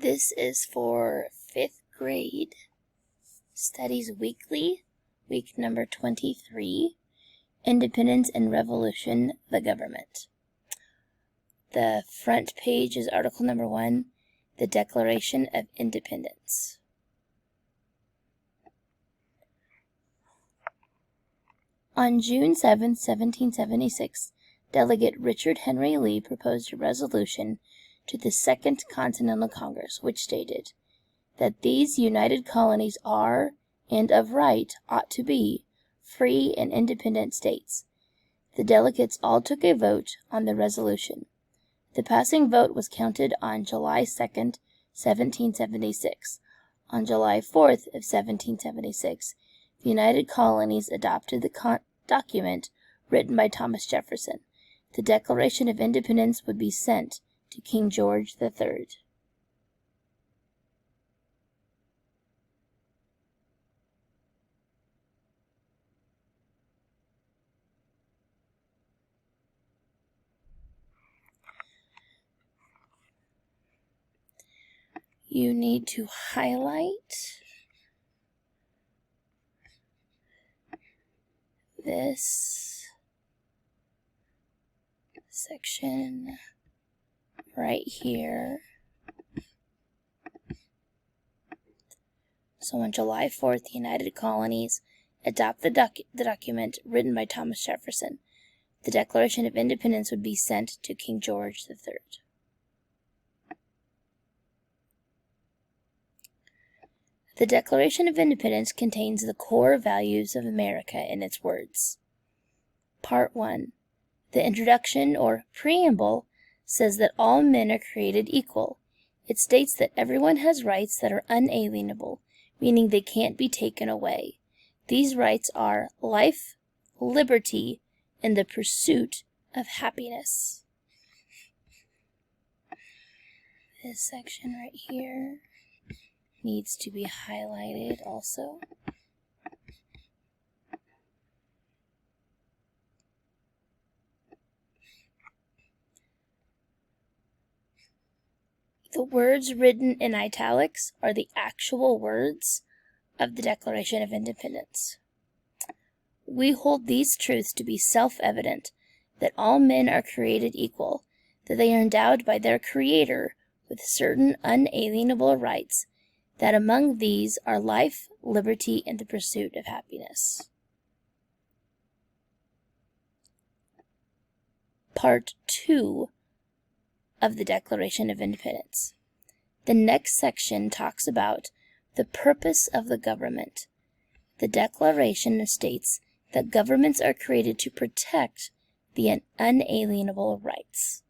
This is for 5th grade, Studies Weekly, week number 23, Independence and Revolution, the Government. The front page is article number 1, the Declaration of Independence. On June 7, 1776, Delegate Richard Henry Lee proposed a resolution to the Second Continental Congress, which stated that these united colonies are, and of right ought to be, free and independent states. The delegates all took a vote on the resolution. The passing vote was counted on July 2nd, 1776. On July 4th of 1776, the United Colonies adopted the document written by Thomas Jefferson. The Declaration of Independence would be sent to King George III. You need to highlight this section right here. So on July 4th, the United Colonies adopt the document written by Thomas Jefferson. The Declaration of Independence would be sent to King George III. The Declaration of Independence contains the core values of America in its words. Part 1. The introduction, or preamble, says that all men are created equal. It states that everyone has rights that are unalienable, meaning they can't be taken away. These rights are life, liberty, and the pursuit of happiness. This section right here needs to be highlighted also. The words written in italics are the actual words of the Declaration of Independence. We hold these truths to be self-evident, that all men are created equal, that they are endowed by their Creator with certain unalienable rights, that among these are life, liberty, and the pursuit of happiness. Part 2 of the Declaration of Independence. The next section talks about the purpose of the government. The Declaration states that governments are created to protect the unalienable rights.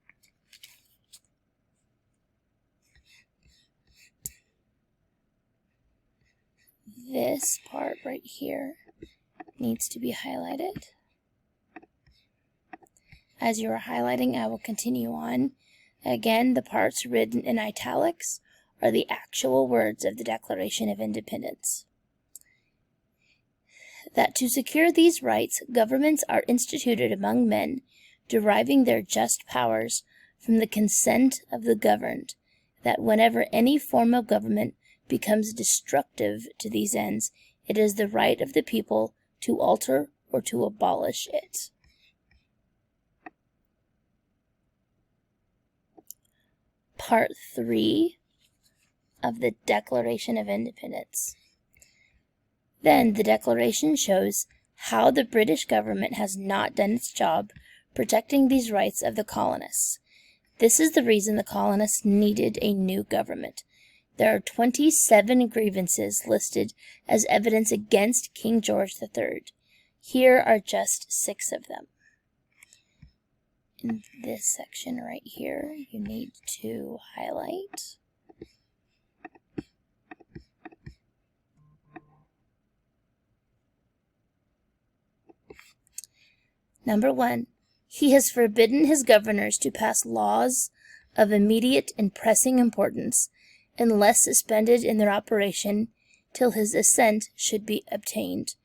This part right here needs to be highlighted. As you are highlighting, I will continue on. Again, the parts written in italics are the actual words of the Declaration of Independence. That to secure these rights, governments are instituted among men, deriving their just powers from the consent of the governed, that whenever any form of government becomes destructive to these ends, it is the right of the people to alter or to abolish it. Part 3 of the Declaration of Independence. Then the Declaration shows how the British government has not done its job protecting these rights of the colonists. This is the reason the colonists needed a new government. There are 27 grievances listed as evidence against King George III. Here are just 6 of them. In this section right here, you need to highlight. Number 1, he has forbidden his governors to pass laws of immediate and pressing importance, unless suspended in their operation till his assent should be obtained,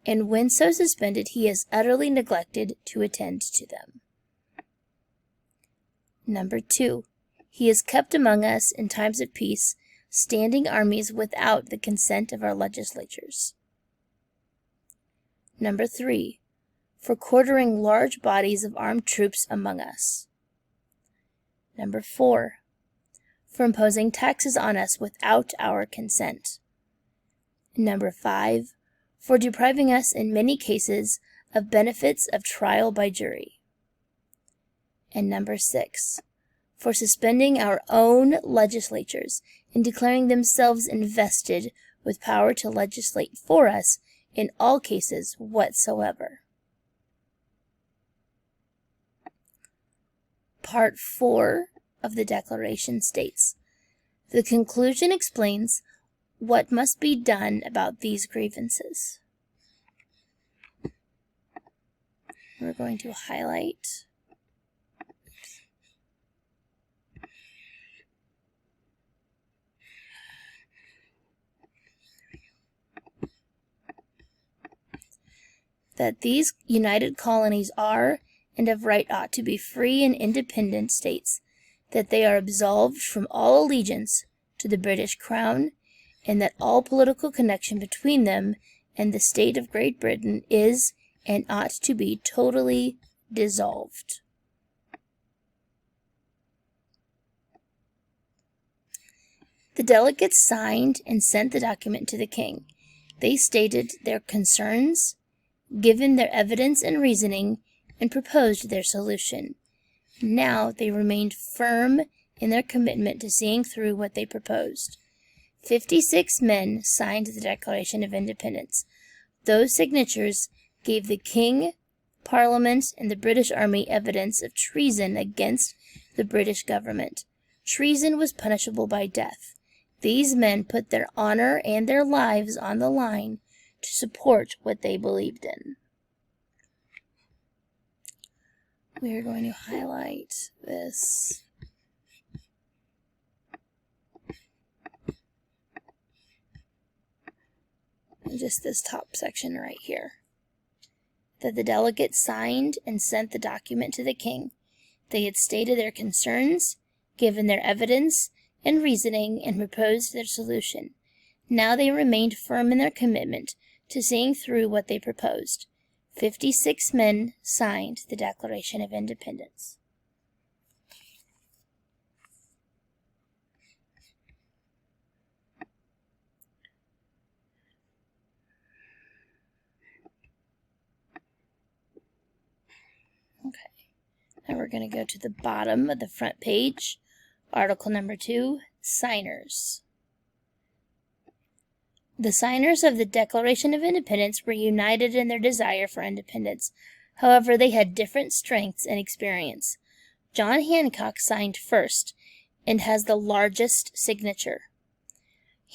and when so suspended he has utterly neglected to attend to them. Number 2, He is kept among us in times of peace, standing armies without the consent of our legislatures. Number 3, for quartering large bodies of armed troops among us. Number 4, for imposing taxes on us without our consent. Number 5, for depriving us in many cases of benefits of trial by jury. And number 6, for suspending our own legislatures and declaring themselves invested with power to legislate for us in all cases whatsoever. Part 4 of the Declaration states, the conclusion explains what must be done about these grievances. We're going to highlight that these united colonies are, and of right ought to be, free and independent states, that they are absolved from all allegiance to the British Crown, and that all political connection between them and the state of Great Britain is and ought to be totally dissolved. The delegates signed and sent the document to the king. They stated their concerns, given their evidence and reasoning, and proposed their solution. Now they remained firm in their commitment to seeing through what they proposed. 56 men signed the Declaration of Independence. Those signatures gave the king, Parliament, and the British Army evidence of treason against the British government. Treason was punishable by death. These men put their honor and their lives on the line to support what they believed in. We are going to highlight this. Just this top section right here. That the delegates signed and sent the document to the king. They had stated their concerns, given their evidence and reasoning, and proposed their solution. Now they remained firm in their commitment to seeing through what they proposed. 56 men signed the Declaration of Independence. Okay, now we're going to go to the bottom of the front page. Article number 2, Signers. The signers of the Declaration of Independence were united in their desire for independence. However, they had different strengths and experience. John Hancock signed first and has the largest signature.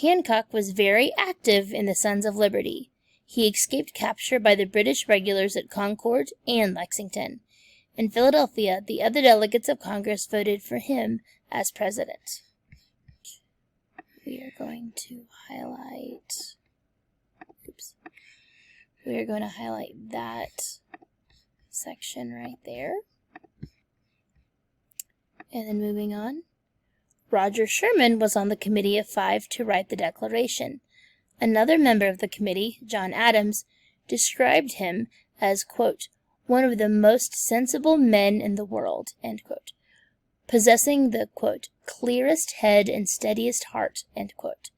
Hancock was very active in the Sons of Liberty. He escaped capture by the British regulars at Concord and Lexington. In Philadelphia, the other delegates of Congress voted for him as president. We are going to highlight, we are going to highlight that section right there. And then moving on. Roger Sherman was on the committee of 5 to write the Declaration. Another member of the committee, John Adams, described him as, quote, one of the most sensible men in the world, end quote, possessing the, quote, clearest head and steadiest heart, end quote.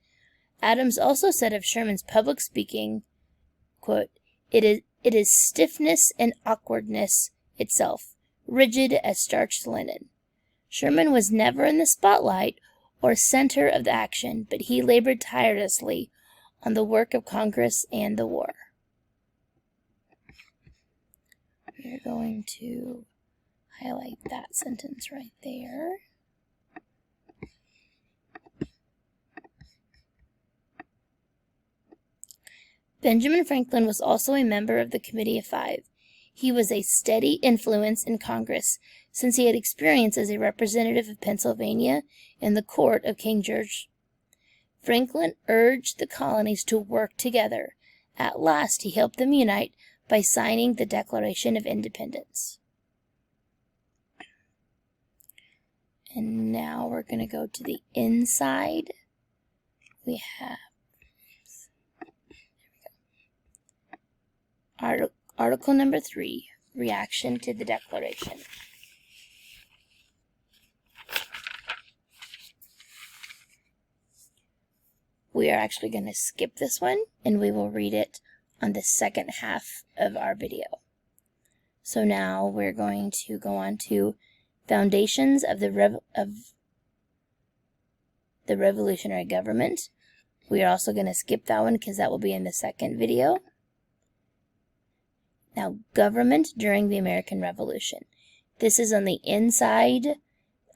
Adams also said of Sherman's public speaking, quote, it is stiffness and awkwardness itself, rigid as starched linen. Sherman was never in the spotlight or center of the action, but he labored tirelessly on the work of Congress and the war. We're going to highlight that sentence right there. Benjamin Franklin was also a member of the Committee of 5. He was a steady influence in Congress, since he had experience as a representative of Pennsylvania in the court of King George. Franklin urged the colonies to work together. At last, he helped them unite by signing the Declaration of Independence. And now we're going to go to the inside. We have Article number 3, reaction to the Declaration. We are actually going to skip this one, and we will read it on the second half of our video. So now we're going to go on to Foundations of the Revolutionary Government. We are also going to skip that one because that will be in the second video. Now, government during the American Revolution. This is on the inside.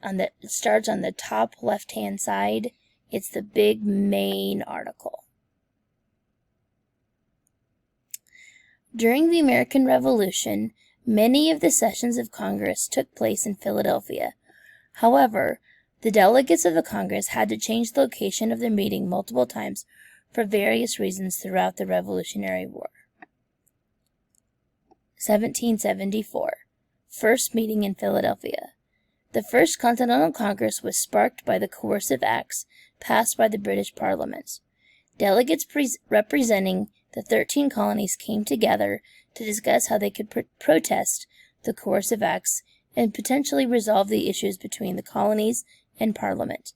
It starts on the top left-hand side. It's the big main article. During the American Revolution, many of the sessions of Congress took place in Philadelphia. However, the delegates of the Congress had to change the location of their meeting multiple times for various reasons throughout the Revolutionary War. 1774. First meeting in Philadelphia. The First Continental Congress was sparked by the coercive acts passed by the British Parliament. Delegates representing the 13 colonies came together to discuss how they could protest the coercive acts and potentially resolve the issues between the colonies and Parliament.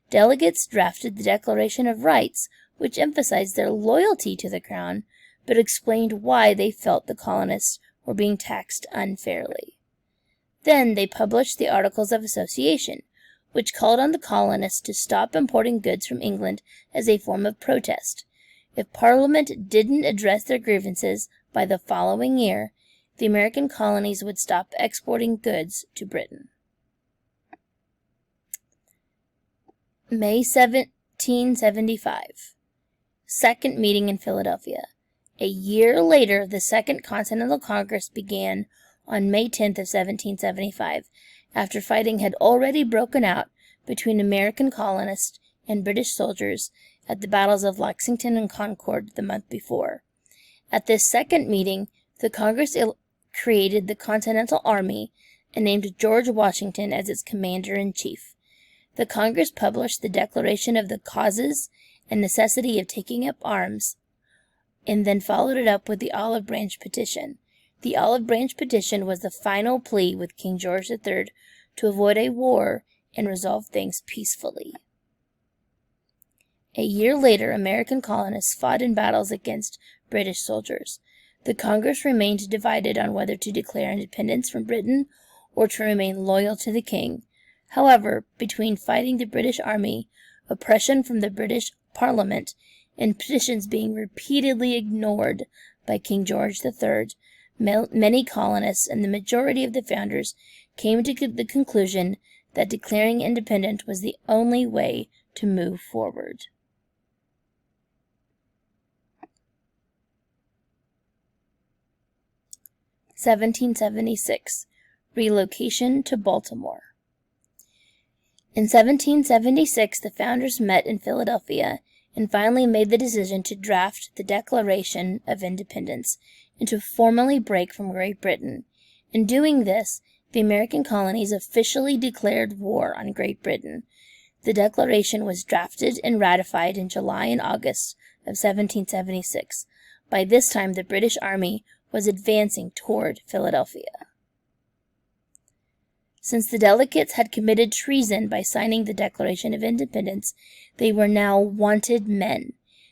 Delegates drafted the Declaration of Rights, which emphasized their loyalty to the Crown, but explained why they felt the colonists were being taxed unfairly. Then they published the Articles of Association, which called on the colonists to stop importing goods from England as a form of protest. If Parliament didn't address their grievances by the following year, the American colonies would stop exporting goods to Britain. May 1775. Second meeting in Philadelphia. A year later, the Second Continental Congress began on May 10th of 1775, after fighting had already broken out between American colonists and British soldiers at the battles of Lexington and Concord the month before. At this second meeting, the Congress created the Continental Army and named George Washington as its commander-in-chief. The Congress published the Declaration of the Causes and Necessity of Taking Up Arms, and then followed it up with the Olive Branch Petition. The Olive Branch Petition was the final plea with King George III to avoid a war and resolve things peacefully. A year later, American colonists fought in battles against British soldiers. The Congress remained divided on whether to declare independence from Britain or to remain loyal to the king. However, between fighting the British Army, oppression from the British Parliament, and petitions being repeatedly ignored by King George III, many colonists and the majority of the founders came to the conclusion that declaring independence was the only way to move forward. (1776) Relocation to Baltimore. In 1776, the founders met in Philadelphia and finally made the decision to draft the Declaration of Independence and to formally break from Great Britain. In doing this, the American colonies officially declared war on Great Britain. The Declaration was drafted and ratified in July and August of 1776. By this time, the British Army was advancing toward Philadelphia. Since the delegates had committed treason by signing the Declaration of Independence, they were now wanted men.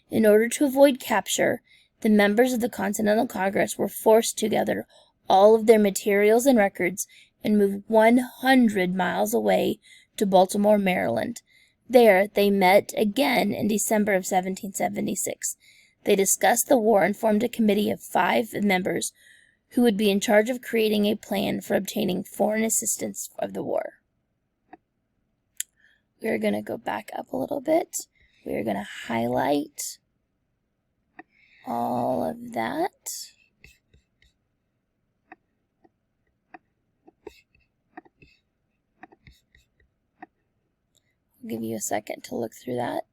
In order to avoid capture, the members of the Continental Congress were forced to gather all of their materials and records and move 100 miles away to Baltimore, Maryland. There, they met again in December of 1776. They discussed the war and formed a committee of 5 members who would be in charge of creating a plan for obtaining foreign assistance of the war. We're going to go back up a little bit. We're going to highlight all of that. I'll give you a second to look through that.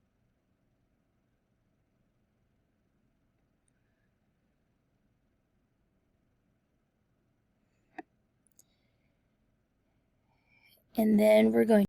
And then we're going